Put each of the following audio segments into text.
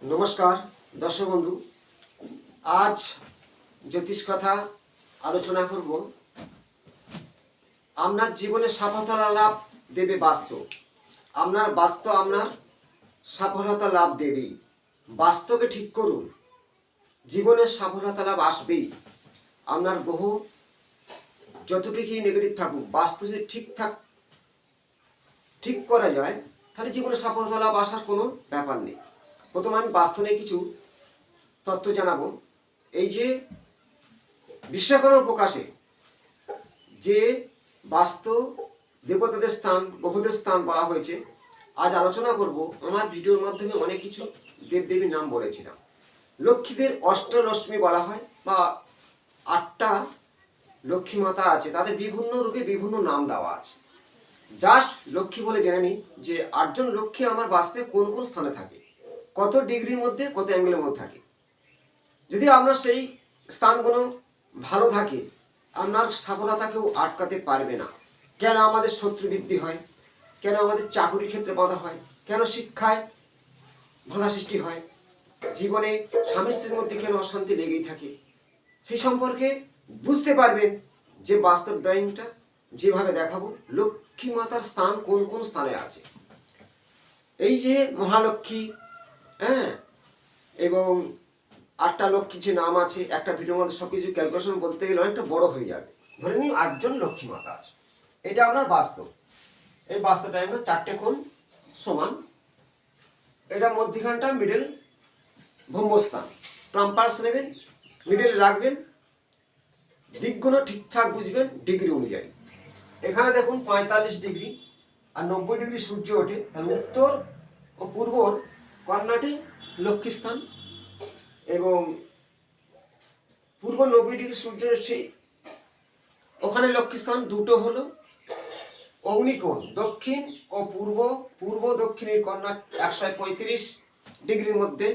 নমস্কার দর্শক বন্ধু, আজ জ্যোতিষ কথা আলোচনা করব। আপনার জীবনে সফলতা লাভ দেবে বাস্তু। আপনার বাস্তু আপনার সফলতা লাভ দেবেই। বাস্তুকে ঠিক করুন, জীবনে সফলতা লাভ আসবেই। আপনার গ্রহ যতটুকুই নেগেটিভ থাকুক, বাস্তু যদি ঠিক করা যায় তাহলে জীবনে সফলতা লাভ আসার কোনো ব্যাপার নেই। প্রথমে আমি বাস্তু নিয়ে কিছু তথ্য জানাবো। এই যে বিশ্বকর্মা প্রকাশে যে বাস্তু দেবতাদের স্থান, গ্রহদের স্থান বলা হয়েছে, আজ আলোচনা করব। আমার ভিডিওর মাধ্যমে অনেক কিছু দেবদেবীর নাম বলেছিলাম। লক্ষ্মীদের অষ্টলক্ষ্মী বলা হয়, বা 8টা লক্ষ্মী মাতা আছে, তাদের বিভিন্ন রূপে বিভিন্ন নাম দেওয়া আছে। জাস্ট লক্ষ্মী বলে জেনে নিন যে 8জন লক্ষ্মী আমার বাস্তুতে কোন কোন স্থানে থাকে, কত ডিগ্রির মধ্যে, কত অ্যাঙ্গেলের মধ্যে থাকে। যদি আপনার সেই স্থানগুলো ভালো থাকে, আপনার সফলতা কেউ আটকাতে পারবে না। কেন আমাদের শত্রু বৃদ্ধি হয়, কেন আমাদের চাকরির ক্ষেত্রে বাধা হয়, কেন শিক্ষায় বাধা সৃষ্টি হয়, জীবনে স্বামী স্ত্রীর মধ্যে কেন অশান্তি লেগেই থাকে, সেই সম্পর্কে বুঝতে পারবেন যে বাস্তব ড্রয়িংটা যেভাবে দেখাবো। লক্ষ্মী মাতার স্থান কোন কোন স্থানে আছে, এই যে মহালক্ষ্মী, এবং 8টা লক্ষ্মী যে নাম আছে, একটা ভিডিওর মধ্যে সব কিছু ক্যালকুলেশন বলতে গেলে অনেকটা বড় হয়ে যাবে। ধরে নিন 8জন লক্ষ্মী মাতা আছে, এটা আপনার বাস্তব। এই বাস্তব টাইমে 4টে কোণ সমান, এটা মধ্যখানটা মিডল ব্রহ্মস্থান। ট্রাম্পাস নেবেন, মিডল রাখবেন, দিকগুলো ঠিকঠাক বুঝবেন ডিগ্রি অনুযায়ী। এখানে দেখুন 45 ডিগ্রি আর 90 ডিগ্রি সূর্য ওঠে, তাহলে উত্তর ও পূর্ব কর্ণাটে লক্ষ্মী স্থান, এবং পূর্ব 90 ডিগ্রি সূর্য সেই ওখানে লক্ষ্মী স্থান দুটো হলো। অগ্নিকোণ দক্ষিণ ও পূর্ব দক্ষিণের কর্ণাট 135 ডিগ্রির মধ্যে,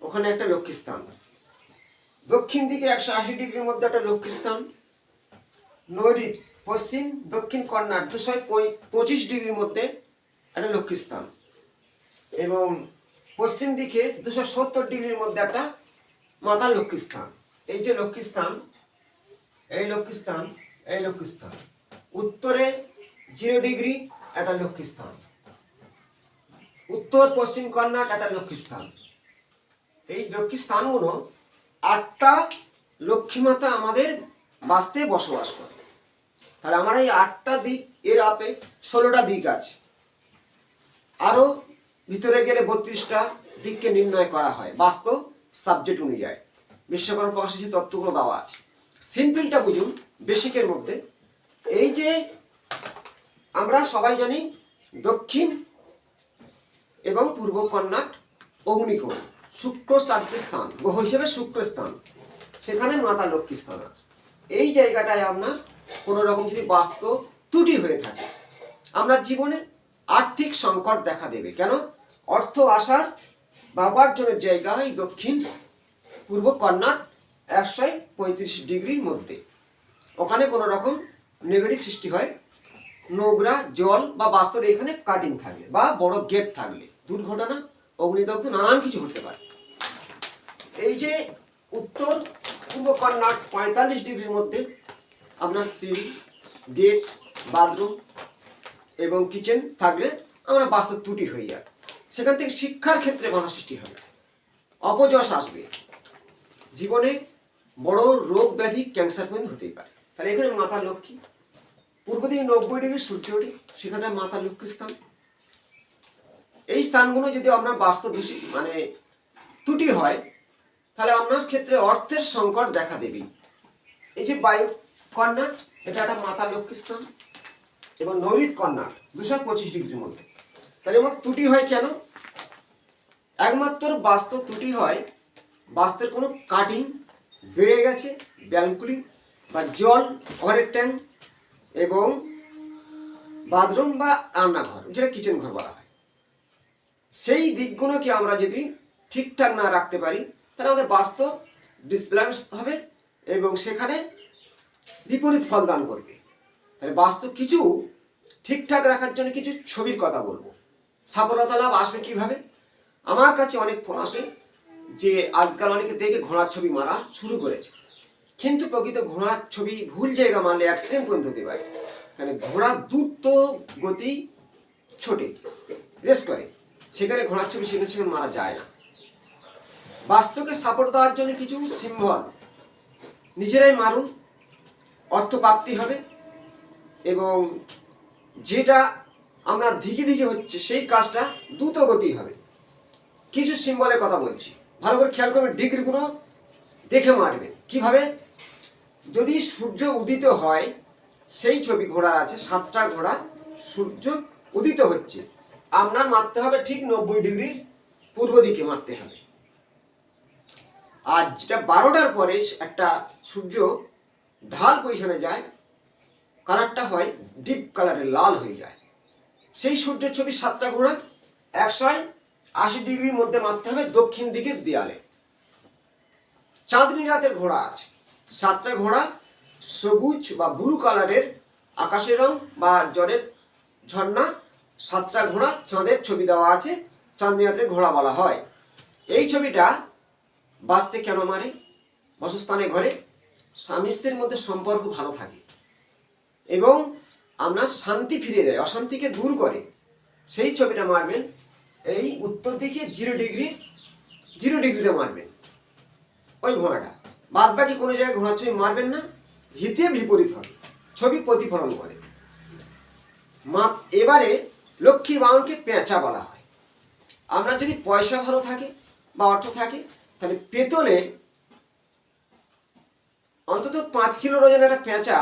ওখানে একটা লক্ষ্মী স্থান। দক্ষিণ দিকে 180 ডিগ্রির মধ্যে একটা লক্ষ্মী স্থান। নৈঋত পশ্চিম দক্ষিণ কর্ণাট 225 ডিগ্রির মধ্যে একটা লক্ষ্মী স্থান, এবং পশ্চিম দিকে 270 ডিগ্রির মধ্যে একটা মাতার লক্ষ্মী স্থান। এই যে লক্ষ্মী স্থান, এই লক্ষ্মী স্থান, এই লক্ষ্মী স্থান। উত্তরে 0 ডিগ্রি একটা লক্ষ্মী স্থান, উত্তর পশ্চিম কর্ণাট একটা লক্ষ্মী স্থান। এই লক্ষ্মী স্থানগুলো 8টা লক্ষ্মী মাতা আমাদের বাস্তুতে বসবাস করে। তাহলে আমার এই 8টা দিক, এর আপে 16টা দিক আছে। আরো ভিতরে গেলে 32টা দিককে নির্ণয় করা হয় বাস্তু সাবজেক্ট অনুযায়ী। বিশ্বকর্মা প্রকাশে যে তত্ত্বগুলো দেওয়া আছে, সিম্পলটা বুঝুন বেসিকের মধ্যে। এই যে আমরা সবাই জানি দক্ষিণ এবং পূর্ব কর্ণাট অগ্নিকোণ, শুক্র 4টে স্থান, গ্রহ হিসেবে শুক্র স্থান, সেখানে মাতা লক্ষ্মী স্থান আছে। এই জায়গাটায় আপনার কোনো রকম যদি বাস্তু ত্রুটি হয়ে থাকে, আপনার জীবনে আর্থিক সংকট দেখা দেবে। কেন? অর্থ আসার বা উপার্জনের জায়গায় দক্ষিণ পূর্ব কর্ণাট 135 ডিগ্রির মধ্যে, ওখানে কোনো রকম নেগেটিভ সৃষ্টি হয়। নোংরা জল বা বাস্তুর এখানে কাটিং থাকলে বা বড় গেট থাকলে দুর্ঘটনা, অগ্নিদগ্ধ, নানান কিছু হতে পারে। এই যে উত্তর পূর্ব কর্ণাট 45 ডিগ্রির মধ্যে আপনার সিঁড়ি, গেট, বাথরুম এবং কিচেন থাকলে আমরা বাস্তু ত্রুটি হয়ে যায়। সেখান থেকে শিক্ষার ক্ষেত্রে বাধা সৃষ্টি হবে, অপযশ আসবে, জীবনে বড় রোগ ব্যাধি, ক্যান্সার পর্যন্ত হতেই পারে। তাহলে এখানে মাতা লক্ষ্মী। পূর্ব দিকে 90 ডিগ্রি সূর্য ওঠে, সেখানে মাতা লক্ষ্মী স্থান। এই স্থানগুলো যদি আপনার বাস্তু ত্রুটি হয়, তাহলে আপনার ক্ষেত্রে অর্থের সংকট দেখা দেবে। এই যে বায়ু কর্ণাট, এটা একটা মাতা লক্ষ্মী স্থান, এবং নৈঋত কর্ণাট 225 ডিগ্রির মধ্যে। তাহলে আমার ত্রুটি হয় কেন? একমাত্র বাস্তু ত্রুটি হয় বাস্তুর কোনো কাটিং বেড়ে গেছে, ব্যালকনি বা জল, ঘরের ট্যাঙ্ক এবং বাথরুম বা রান্নাঘর, যেটা কিচেন ঘর বলা হয়, সেই দিকগুলোকে আমরা যদি ঠিকঠাক না রাখতে পারি, তাহলে আমাদের বাস্তু ডিসব্যালেন্স হবে এবং সেখানে বিপরীত ফল দান করবে। তাহলে বাস্তু কিছু ঠিকঠাক রাখার জন্য কিছু ছবির কথা বলবো। সফলতা লাভ আসবে কিভাবে? আমার কাছে অনেক ফোন আসে যে আজকাল অনেকে দেখে ঘোড়ার ছবি মারা শুরু করেছে, কিন্তু প্রকৃত ঘোড়ার ছবি ভুল জায়গা মারলে অ্যাক্সিডেন্ট পর্যন্ত হতে পারে। কারণ ঘোড়া দ্রুত গতি ছোটে, রেস করে, সেখানে ঘোড়ার ছবি সেখানে মারা যায় না। বাস্তবকে সাপোর্ট দেওয়ার জন্য কিছু সিম্বল নিজেরাই মারুন, অর্থ প্রাপ্তি হবে, এবং যেটা আমরা ধীরে ধীরে হচ্ছে সেই কাজটা দ্রুত গতি হবে। কিছু সিম্বলের কথা বলছি, ভালো করে খেয়াল করবেন, ডিগ্রিগুলো দেখে মারবেন। কিভাবে? যদি সূর্য উদিত হয়, সেই ছবি ঘোড়ার আছে, 7টা ঘোড়া সূর্য উদিত হচ্ছে, আপনার মারতে হবে ঠিক 90 ডিগ্রির পূর্ব দিকে মারতে হবে। আর যেটা 12টার পরে একটা সূর্য ঢাল পজিশনে যায়, কালারটা হয় ডিপ কালারের, লাল হয়ে যায়, সেই সূর্যের ছবি 7টা ঘোড়া 180 ডিগ্রির মধ্যে মারতে হবে দক্ষিণ দিকের দেয়ালে। চাঁদনি রাতের ঘোড়া আছে, 7টা ঘোড়া সবুজ বা ব্লু কালারের, আকাশের রং বা জলের ঝর্ণা, 7টা ঘোড়া চাঁদের ছবি দেওয়া আছে, চাঁদনি রাতের ঘোড়া বলা হয়। এই ছবিটা বাঁচতে কেন মারে? বাসস্থানে ঘরে স্বামী স্ত্রীর মধ্যে সম্পর্ক ভালো থাকে এবং আপনার শান্তি ফিরিয়ে দেয়, অশান্তিকে দূর করে। সেই ছবিটা মারবেন এই উত্তর দিকে 0 ডিগ্রিতে মারবেন ওই ঘোড়াটা। বাদ বাকি কোনো জায়গায় ঘোড়ার ছবি মারবেন না, হিতে বিপরীত হবে, ছবি প্রতিফলন করে। এবারে লক্ষ্মীর বাহনকে পেঁচা বলা হয়। আপনার যদি পয়সা ভালো থাকে বা অর্থ থাকে, তাহলে পেতলের অন্তত 5 কিলো ওজনের একটা পেঁচা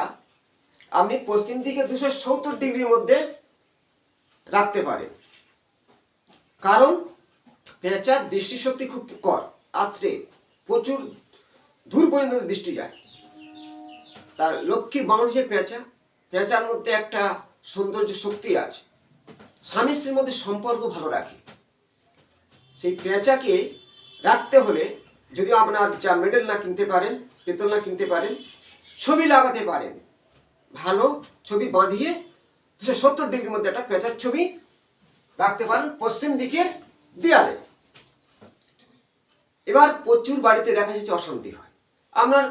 আপনি পশ্চিম দিকে 270 ডিগ্রির মধ্যে রাখতে পারেন। কারণ পেঁচার দৃষ্টিশক্তি খুব কর, রাত্রে প্রচুর দূর পর্যন্ত দৃষ্টি যায়। তার লক্ষ্মীর বাহন হিসেবে পেঁচা, পেঁচার মধ্যে একটা সৌন্দর্য শক্তি আছে, স্বামী স্ত্রীর মধ্যে সম্পর্ক ভালো রাখে। সেই পেঁচাকে রাখতে হলে যদি আপনার যা মেডেল না কিনতে পারেন, পেতল না কিনতে পারেন, ছবি লাগাতে পারেন, ভালো ছবি বাঁধিয়ে 270 ডিগ্রির মধ্যে একটা পেঁচার ছবি রাখতে পারেন পশ্চিম দিকের দেয়ালে। এবার প্রচুর বাড়িতে দেখা যাচ্ছে অশান্তি হয়। আপনার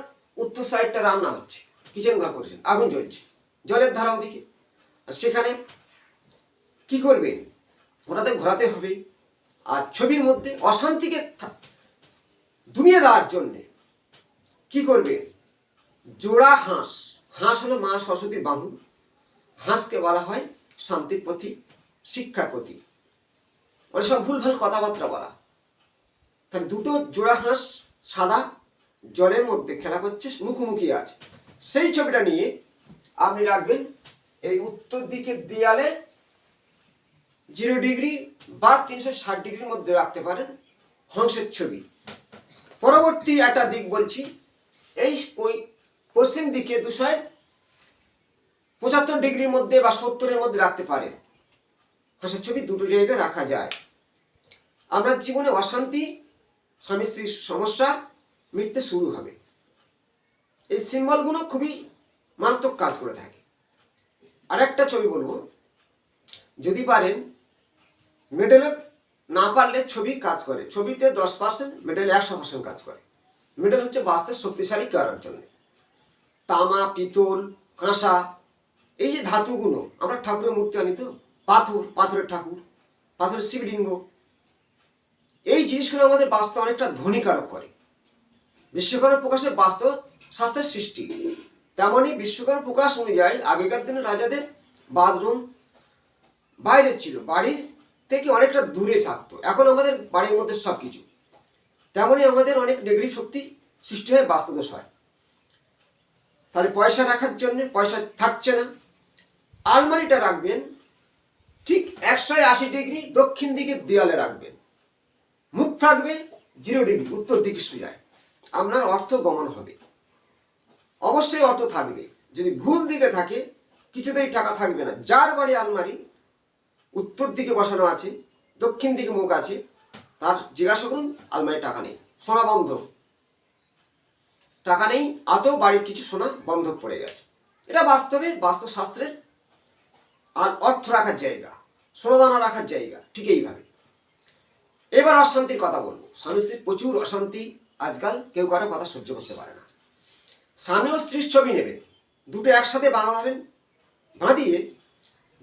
উত্তর সাইডটা রান্না হচ্ছে, কিচেন ঘর করেছেন, আগুন জ্বলছে, জলের ধারা ওদিকে, আর সেখানে কি করবেন? ঘোরাতে হবে। আর ছবির মধ্যে অশান্তিকে দুনিয়ে দেওয়ার জন্যে কি করবে? জোড়া হাঁস, হাঁস হলো মা সরস্বতীর বাহন, হাঁসকে বলা হয় শান্তির প্রতীক, শিক্ষার প্রতীক। ওরা সব ভুলভাল কথাবার্তা বলা। তাহলে দুটো জোড়া হাঁস সাদা জলের মধ্যে খেলা করছে, মুখোমুখি আছে, সেই ছবিটা নিয়ে আপনি রাখবেন এই উত্তর দিকের দেয়ালে 0 ডিগ্রি বা 360 ডিগ্রির মধ্যে রাখতে পারেন হংসের ছবি। পরবর্তী একটা দিক বলছি, এই পশ্চিম দিকে 275 ডিগ্রির মধ্যে বা 70-এর মধ্যে রাখতে পারেন হাঁসের ছবি। দুটো জায়গায় রাখা যায়। আপনার জীবনে অশান্তি, স্বামী স্ত্রীর সমস্যা মিটতে শুরু হবে। এই সিম্বলগুলো খুবই মারাত্মক কাজ করে থাকে। আর একটা ছবি বলবো, যদি পারেন মেডেলের না পারলে ছবি কাজ করে, ছবিতে 10%, মেডেল 100% কাজ করে। মেডেল হচ্ছে বাঁচতে শক্তিশালী করার জন্য। তামা, পিতল, কাঁসা, এই যে ধাতুগুলো, আমরা ঠাকুরের মূর্তি আনি তো, পাথরের ঠাকুর, পাথরের শিবলিঙ্গ, এই জিনিসগুলো আমাদের বাস্তব অনেকটা ধ্বনিকারক করে। বিশ্বকর্মা প্রকাশের বাস্তব শাস্ত্রের সৃষ্টি, তেমনই বিশ্বকর্মা প্রকাশ অনুযায়ী আগেকার দিনে রাজাদের বাথরুম বাইরে ছিল, বাড়ির থেকে অনেকটা দূরে থাকতো। এখন আমাদের বাড়ির মধ্যে সব কিছু, তেমনই আমাদের অনেক নেগেটিভ শক্তি সৃষ্টি হয়ে বাস্তুদোষ হয়। তাহলে পয়সা রাখার জন্য পয়সা থাকছে না, আলমারিটা রাখবেন ঠিক 180 ডিগ্রি দক্ষিণ দিকের দেয়ালে রাখবেন, মুখ থাকবে 0 ডিগ্রি উত্তর দিকে সোজায়। আপনার অর্থ গমন হবে, অবশ্যই অর্থ থাকবে। যদি ভুল দিকে থাকে কিছুতেই টাকা থাকবে না। যার বাড়ি আলমারি উত্তর দিকে বসানো আছে, দক্ষিণ দিকে মুখ আছে, তার জিজ্ঞাসা করুন আলমারি টাকা নেই, সোনা বন্ধক, টাকা নেই, আদৌ বাড়ির কিছু সোনা বন্ধক পড়ে গেছে। এটা বাস্তবে বাস্তুশাস্ত্রের আর অর্থ রাখার জায়গা, সোনাদানা রাখার জায়গা। ঠিক এইভাবে এবার অশান্তির কথা বলবো। স্বামী স্ত্রীর প্রচুর অশান্তি আজকাল, কেউ কারো কথা সহ্য করতে পারে না। স্বামী ও স্ত্রীর ছবি নেবেন, দুটো একসাথে বাঁধাবেন, বাঁধিয়ে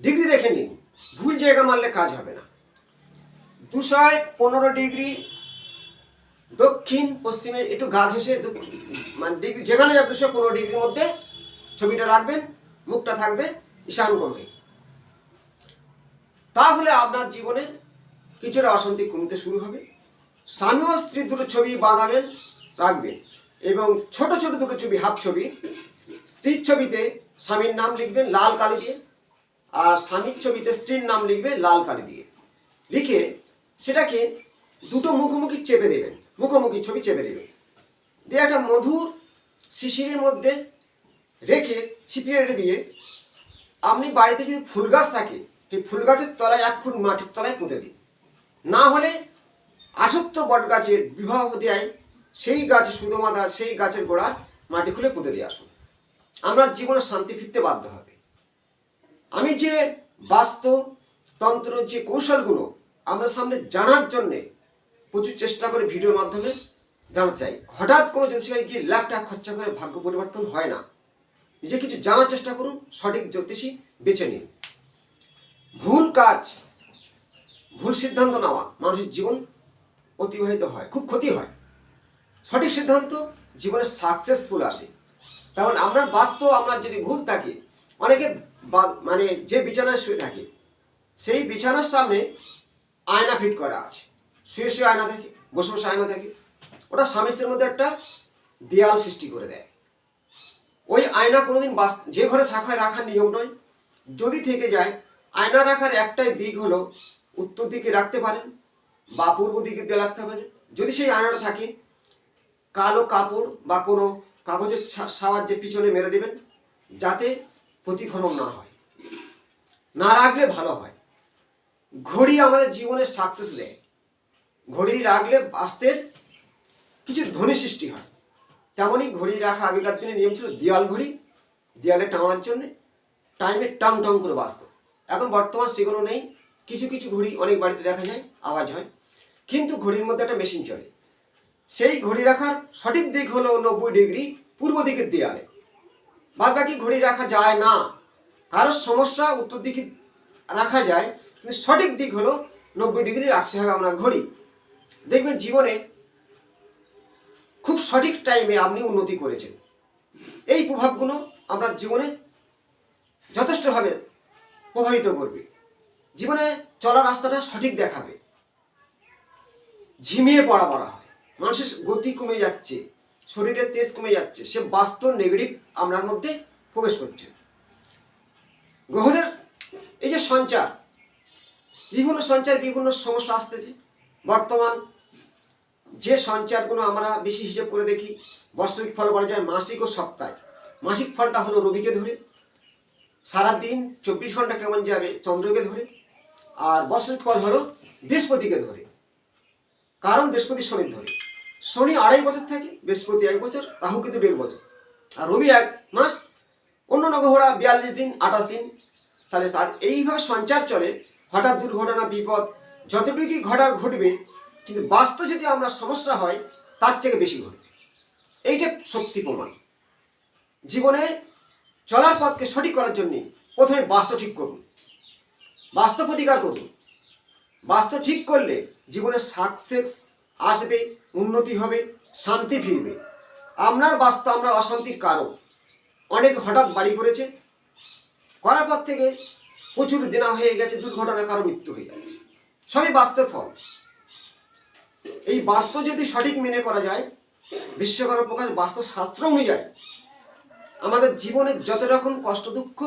ডিগ্রি দেখে নিন, ভুল জায়গা মারলে কাজ হবে না। 215 ডিগ্রি দক্ষিণ পশ্চিমে একটু গা ঘেঁষে মানে ডিগ্রি যেখানে যাবে 215 ডিগ্রির মধ্যে ছবিটা রাখবেন, মুখটা থাকবে ঈশান কোণে। তাহলে আপনার জীবনে কিছুটা অশান্তি কমতে শুরু হবে। স্বামী ও স্ত্রীর দুটো ছবি বাঁধাবেন, রাখবেন, এবং ছোট ছোট দুটো ছবি, হাফ ছবি। স্ত্রীর ছবিতে স্বামীর নাম লিখবেন লাল কালি দিয়ে, আর স্বামীর ছবিতে স্ত্রীর নাম লিখবে লাল কালি দিয়ে। লিখে সেটাকে দুটো মুখোমুখি চেপে দেবেন, মুখোমুখি ছবি চেপে দেবেন, দিয়ে একটা মধুর শিশিরের মধ্যে রেখে ছিপিয়ে রেখে দিয়ে আপনি বাড়িতে যদি ফুল গাছ থাকে সেই ফুল গাছের তলায় 1 ফুট মাটির তলায় পুঁতে দিন। না হলে আসত্য বট গাছের বিবাহ দেয় সেই গাছ সুদমাদা, সেই গাছের গোড়ায় মাটি খুলে পুঁতে দিয়ে আসুন। আপনার জীবনে শান্তি ফিরতে বাধ্য হবে। আমি যে বাস্তুতন্ত্র যে কৌশলগুলো আপনার সামনে জানার জন্যে প্রচুর চেষ্টা করে ভিডিওর মাধ্যমে জানাতে চাই। হঠাৎ কোনো জ্যোতিষীকে গিয়ে লাখ টাকা খরচা করে ভাগ্য পরিবর্তন হয় না। নিজে কিছু জানার চেষ্টা করুন, সঠিক জ্যোতিষী বেছে নিন। ভুল কাজ, ভুল সিদ্ধান্ত নেওয়া মানুষের জীবন অতিবাহিত হয়, খুব ক্ষতি হয়। সঠিক সিদ্ধান্ত জীবনে সাকসেসফুল আসে। তেমন আপনার বাস্তব আপনার যদি ভুল থাকে, অনেকে মানে যে বিছানায় শুয়ে থাকে সেই বিছানার সামনে আয়না ফিট করা আছে, শুয়ে শুয়ে আয়না থাকে, বসে বসে আয়না থাকে, ওটা স্বামী স্ত্রীর মধ্যে একটা দেয়াল সৃষ্টি করে দেয়। ওই আয়না কোনোদিন যে ঘরে থাকা রাখার নিয়ম নয়। যদি থেকে যায়, আয়না রাখার একটাই দিক হলো উত্তর দিকে রাখতে পারেন বা পূর্ব দিকে দিয়ে রাখতে পারেন। যদি সেই আয়নাটা থাকে, কালো কাপড় বা কোনো কাগজের সাহায্যে পিছনে মেরে দেবেন, যাতে প্রতিফলন না হয়। না রাখলে ভালো হয়। ঘড়ি আমাদের জীবনের সাকসেস দেয়। ঘড়ি রাখলে বাস্তের কিছু ধ্বনি সৃষ্টি হয়। তেমনই ঘড়ি রাখা আগেকার দিনে নিয়ম ছিল দেয়াল ঘড়ি, দেয়ালে টাঙানোর জন্যে টাইমে টাং টাং করে বাজত। এখন বর্তমান সেগুলো নেই। কিছু কিছু ঘড়ি অনেক বাড়িতে দেখা যায়, আওয়াজ হয়, কিন্তু ঘড়ির মধ্যে একটা মেশিন চলে। সেই ঘড়ি রাখার সঠিক দিক হলো 90 ডিগ্রি পূর্ব দিকের দেয়ালে। বাদ বাকি ঘড়ি রাখা যায় না। কারোর সমস্যা উত্তর দিকে রাখা যায়, কিন্তু সঠিক দিক হলো 90 ডিগ্রি রাখতে হবে আপনার ঘড়ি। দেখবেন জীবনে খুব সঠিক টাইমে আপনি উন্নতি করেছেন। এই প্রভাবগুলো আপনার জীবনে যথেষ্টভাবে প্রভাবিত করবে। জীবনে চলার রাস্তাটা সঠিক দেখাবে। ঝিমিয়ে পড়া বলা হয়, মানুষের গতি কমে যাচ্ছে, শরীরের তেজ কমে যাচ্ছে, সে বাস্তব নেগেটিভ আপনার মধ্যে প্রবেশ করছে। গ্রহদের এই যে সঞ্চার, বিভিন্ন সমস্যা আসতেছে। বর্তমান যে সঞ্চারগুলো আমরা বেশি হিসেব করে দেখি, বার্ষিক ফল বলা যায় মাসিক ও সপ্তাহে। মাসিক ফলটা হলো রবিকে ধরে, সারাদিন 24 ঘন্টা কেমন যাবে চন্দ্রকে ধরে, আর বার্ষিক ফল হলো বৃহস্পতিকে ধরে। কারণ বৃহস্পতি শনির ধরে। শনি 2.5 বছর থাকে, বৃহস্পতি 1 বছর, রাহু কিন্তু 1.5 বছর, আর রবি 1 মাস, অন্যান্য গ্রহরা 42 দিন 28 দিন। তাহলে এইভাবে সঞ্চার চলে। হঠাৎ দুর্ঘটনা বিপদ যতটুকুই ঘটবে, কিন্তু বাস্তব যদি আমরা সমস্যা হয় তার থেকে বেশি ঘটবে। এইটা সত্যি প্রমাণ। জীবনে চলার পথকে সঠিক করার জন্য প্রথমে বাস্তব ঠিক করুন, বাস্তব প্রতিকার করুন। বাস্তব ঠিক করলে জীবনে সাকসেস আসবে, উন্নতি হবে, শান্তি ফিরবে। আপনার বাস্তব আপনার অশান্তির কারণ। অনেক হঠাৎ বাড়ি করেছে, করার পর থেকে প্রচুর দেনা হয়ে গেছে, দুর্ঘটনা কারো মৃত্যু হয়ে যাচ্ছে, সবই বাস্তব ফল। এই বাস্তব যদি সঠিক মেনে করা যায়, বিশ্বকর্মা প্রকাশ বাস্তব শাস্ত্র অনুযায়ী আমাদের জীবনের যত রকম কষ্ট দুঃখ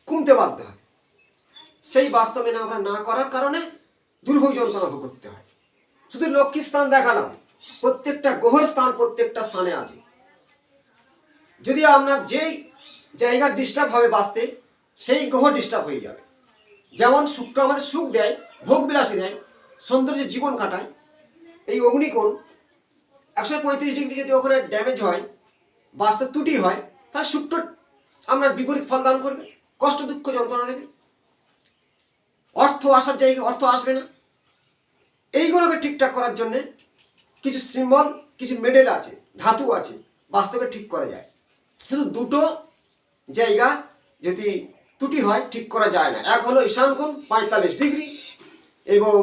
কমতে বাধ্য হয়। সেই বাস্তব মেনে আমরা না করার কারণে দুর্ভোগ যন্ত্রণা ভোগ করতে হয়। শুধু লক্ষ্মীর স্থান দেখালাম, প্রত্যেকটা গ্রহের স্থান প্রত্যেকটা স্থানে আছে। যদি আপনার যেই জায়গা ডিস্টার্ব হবে বাঁচতে, সেই গ্রহ ডিস্টার্ব হয়ে যাবে। যেমন শুক্র আমাদের সুখ দেয়, ভোগ বিলাসী দেয়, সৌন্দর্য জীবন কাটায়। এই অগ্নিকোণ 135 ডিগ্রি যদি ওখানে ড্যামেজ হয়, বাস্তব ত্রুটি হয়, তাহলে শুক্র আপনার বিপরীত ফল দান করবে, কষ্ট দুঃখ যন্ত্রণা দেবে। অর্থ আসার জায়গায় অর্থ আসবে না। এইগুলোকে ঠিকঠাক করার জন্যে কিছু সিম্বল, কিছু মেডেল আছে, ধাতু আছে, বাস্তবে ঠিক করা যায়। শুধু দুটো জায়গা যদি ত্রুটি হয় ঠিক করা যায় না। এক হলো ঈশান কোণ 45 ডিগ্রি এবং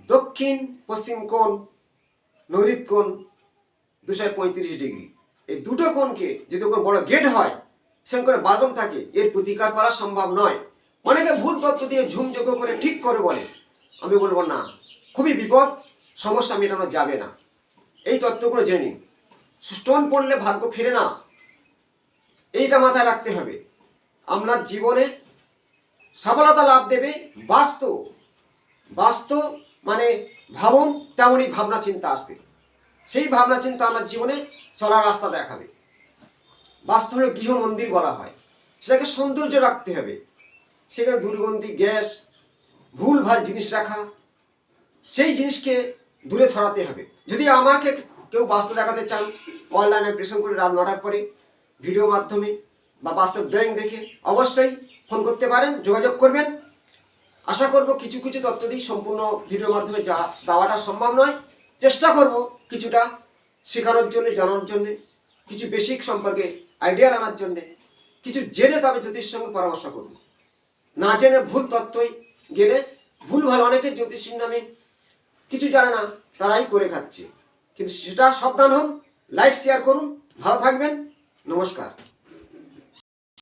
দক্ষিণ পশ্চিম কোণ নৈঋত কোণ 235 ডিগ্রি। এই দুটো কোণকে যদি কোনো বড় গেট হয়, সেরকম করে বাদম থাকে, এর প্রতিকার করা সম্ভব নয়। অনেকে ভুল তত্ত্ব দিয়ে ঝুমযোগ্য করে ঠিক করে বলে, আমি বলবো না, খুবই বিপদ, সমস্যা মেটানো যাবে না। এই তত্ত্বগুলো জেনে নিন। স্টোন পড়লে ভাগ্য ফেরে না, এইটা মাথায় রাখতে হবে। আপনার জীবনে সফলতা লাভ দেবে বাস্তু। বাস্তু মানে ভাবুন, তেমনই ভাবনা চিন্তা আসবে, সেই ভাবনা চিন্তা আপনার জীবনে চলার রাস্তা দেখাবে। বাস্তু হলো গৃহ মন্দির বলা হয়, সেটাকে সৌন্দর্য রাখতে হবে। সেখানে দুর্গন্ধি, গ্যাস, ভুলভাল জিনিস রাখা, সেই জিনিসকে দূরে ছড়াতে হবে। যদি আমাকে কেউ বাস্তু দেখাতে চান, অনলাইনে প্রেসেন্ট করে রাত 9টার পরে ভিডিও মাধ্যমে বা বাস্তব ড্রয়িং দেখে অবশ্যই ফোন করতে পারেন, যোগাযোগ করবেন। আশা করব কিছু কিছু তথ্য দিই, সম্পূর্ণ ভিডিওর মাধ্যমে যা দেওয়াটা সম্ভব নয়। চেষ্টা করব কিছুটা শেখানোর জন্য, জানার জন্যে, কিছু বেসিক সম্পর্কে আইডিয়া আনার জন্যে। কিছু জেনে তবে জ্যোতিষের সঙ্গে পরামর্শ করব। না জেনে ভুল তথ্যই গেলে ভুল ভালো, অনেকে জ্যোতিষীর নামে কিছু জানে না, তারাই করে খাচ্ছে। কিন্তু সেটা সাবধান হন। লাইক শেয়ার করুন, ভালো থাকবেন, নমস্কার।